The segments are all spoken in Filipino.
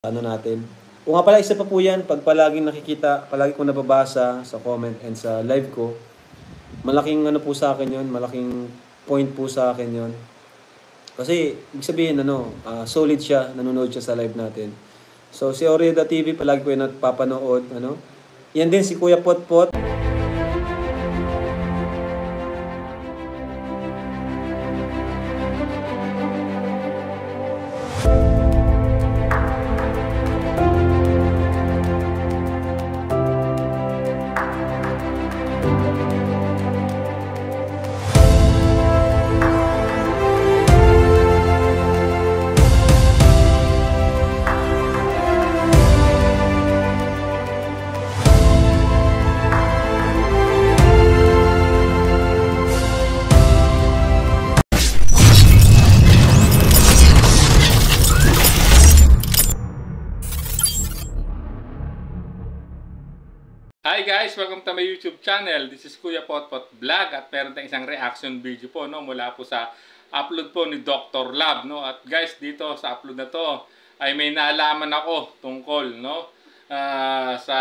ano natin. O nga pala, isa pa po yan, pag palaging nakikita, palagi ko nababasa sa comment and sa live ko, malaking ano po sa akin yon, malaking point po sa akin yon. Kasi, ibig sabihin, solid siya, nanonood siya sa live natin. So, si Orida TV, palagi ko yung napapanood, Yan din si Kuya Potpot. Hi guys! Welcome to my YouTube channel. This is Kuya Potpot Vlog at meron tayong isang reaction video po mula po sa upload po ni Dr. Lab. At guys, dito sa upload na to ay may naalaman ako tungkol sa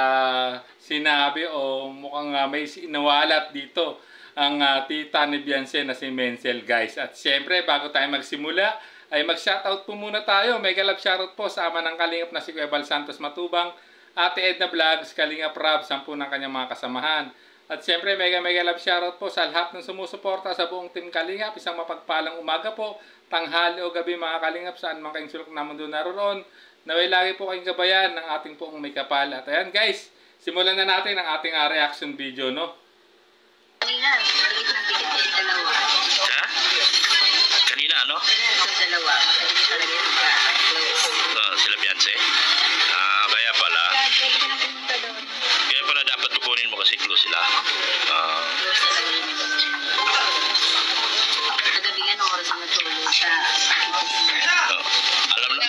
sinabi o mukhang may inawalat dito ang tita ni Beyonce na si Menzel, guys. At siyempre, bago tayo magsimula ay mag-shoutout po muna tayo. Mega love shoutout po sa ama ng kalingap na si Kuya Val Santos Matubang, Ate Edna Vlogs, Kalingap Rab, 10 ng kanyang mga kasamahan. At siyempre, mega love shoutout po sa lahat ng sumusuporta sa buong Team Kalingap. Isang mapagpalang umaga po, tanghali o gabi mga Kalingap, saan man kayong sulok na mundo naroon. Naway lagi po kayong gabayan ng ating pong may kapal. At ayan guys, simulan na natin ang ating reaction video, Kanina, maliit ng ticket yung dalawa. Ha? Kanina, ano? Yung dalawa, maliit talaga yung close. Sila Beyonce? Kaya pala. Kaya pala dapat tukunin mo kasi close sila. Close talaga yun. Kagabi nga nung oras ang natulog sa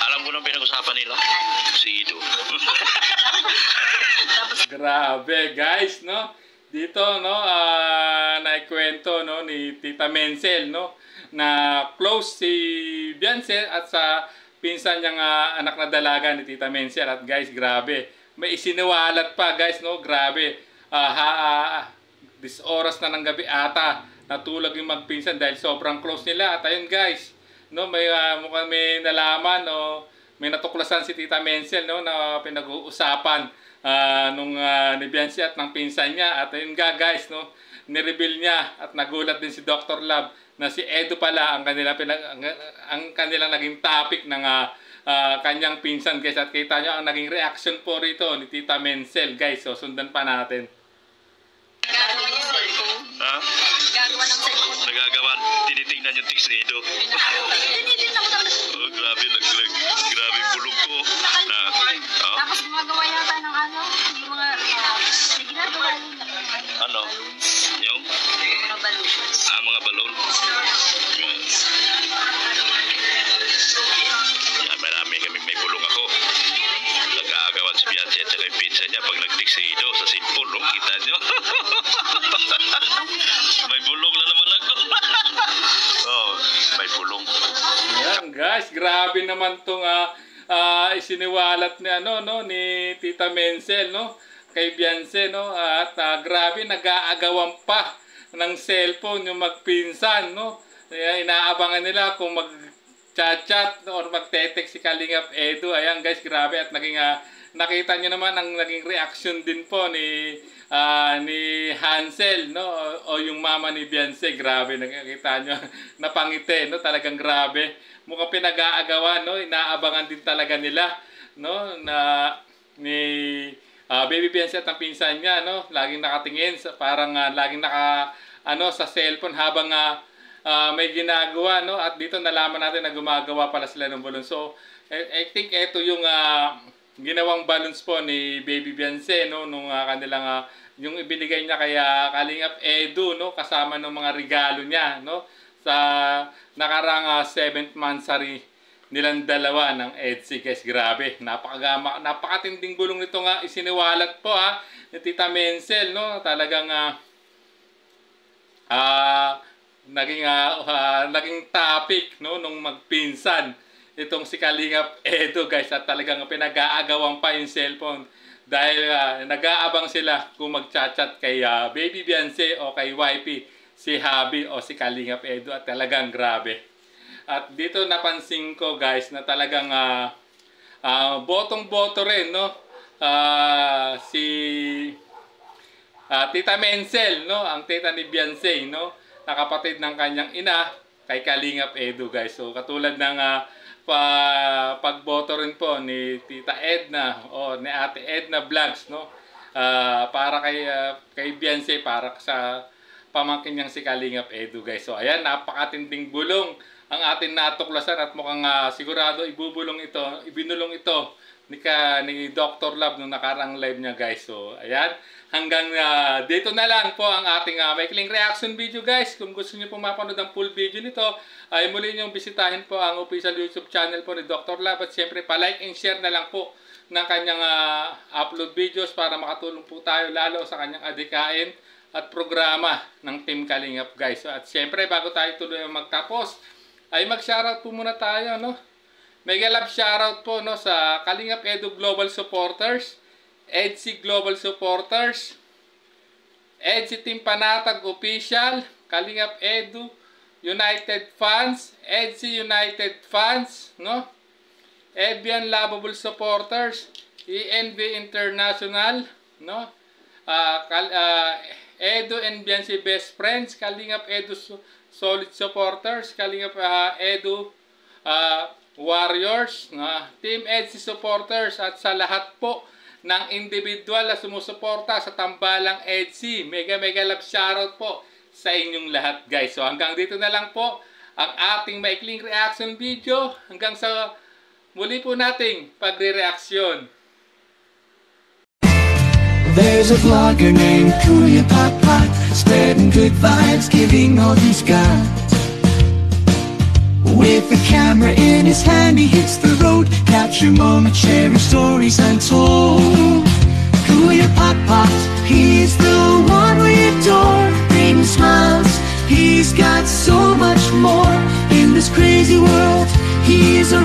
Alam ko nang pinag-usapan nila. Si Ido. Grabe guys, dito naikwento ni Tita Menzel na close si Beyonce at sa pinsan niyang anak na dalaga ni Tita Menzel. At guys, grabe, may isiniwalat pa guys, grabe. This oras na ng gabi ata natulog yung magpinsan dahil sobrang close nila. At ayun guys, mukhang may nalaman may natuklasan si Tita Menzel na pinag-uusapan ni Beyonce at ng pinsan niya. At ayun guys, nireveal niya at nagulat din si Dr. Lab na si Edu pala ang kanilang naging topic ng kanyang pinsan guys. At kita nyo ang naging reaction po rito ni Tita Menzel guys. So sundan pa natin. gagawa ng cellphone. Ha? Gagawa ng cellphone. Nagagawa, tinitingnan yung text ni Ido. Oh, grabe, grabe bulog ko. Tapos gumagawa yata ng yung mga ginagawa Ano? Yung? mga balloons. Mga balon. Marami kami, may bulong ako. Nag-aagawan si Beyonce at saka yung pizza niya pag nag-text si Ido sa cellphone. Kita nyo? May bulong na naman ako. May bulong. Ayan guys, grabe naman tong isiniwalat ni Tita Menzel kay Beyonce at grabe, nag-aagawan pa ng cellphone yung magpinsan inaabangan nila kung mag-chat or magte-text si Kalingap Edu. Ayan guys, grabe. At naging nakita niyo naman ang naging reaction din po ni Hansel o yung mama ni Beyonce. Grabe, nakita niyo napangiti talagang grabe. Mukhang pinag-aagawan inaabangan din talaga nila na ni Baby Beyonce at ang pinsan niya laging nakatingin parang laging naka sa cellphone habang may ginagawa at dito nalaman natin na gumagawa pala sila ng balloon. So I think ito yung ginawang balloons po ni Baby Beyonce nung kanilang yung ibinigay niya kay Kalingap Edu kasama ng mga regalo niya sa nakarang 7th monthsary nilang dalawa ng EDSI guys. Grabe, napakatinding bulong nito isiniwalat po ni Tita Menzel talagang naging topic nung magpinsan itong si Kalingap Edu guys, at talagang pinag-aagawan pa yung cellphone dahil nag-aabang sila kung mag-chat kay Baby Beyonce o kay YP, si Habi o si Kalingap Edu, at talagang grabe. At dito napansin ko guys na talagang botong-boto rin, no? Si Tita Menzel, no? Ang tita ni Beyonce, no? Nakapatid ng kanyang ina kay Kalingap Edu guys. So katulad ng pagboto rin po ni Tita Edna o ni Ate Edna Vlogs, no? Para kay Beyonce, para sa pamangkin niyang si Kalingap Edu guys. So ayan, napakatinding bulong ang atin natuklasan, at mukhang sigurado ibinulong ito ni Dr. Love nung nakarang live niya guys. So ayan, hanggang dito na lang po ang ating maikling reaction video guys. Kung gusto niyo po mapanood ang full video nito, ay muli niyong bisitahin po ang official YouTube channel po ni Dr. Love, at siyempre pa-like and share na lang po ng kanyang upload videos para makatulong po tayo lalo sa kanyang adhikain at programa ng Team Kalingap guys. So, at siyempre bago tayo tuloy magtapos, ay mag-shoutout po muna tayo, no? Mega love shoutout po, no, sa Kalingap Edu Global Supporters, EDC Global Supporters, EDC Team Panatag Official, Kalingap Edu United Fans, EDC United Fans, no? Ebian Lovable Supporters, ENV International, no? Edu and Beyonce Best Friends, Kalingap Edu Solid Supporters, Kalingap Edu Warriors, Team EDC Supporters, at sa lahat po ng individual na sumusuporta sa tambalang EDC. Mega love shoutout po sa inyong lahat guys. So hanggang dito na lang po ang ating maikling reaction video. Hanggang sa muli po nating pagre-reaksyon. There's a vlogger named Kuya Pot, spreading good vibes, giving all he's got. With the camera in his hand, he hits the road, capture moments, sharing stories untold. Kuya Pot, he's the one we adore, bringing smiles, he's got so much more. In this crazy world, he is a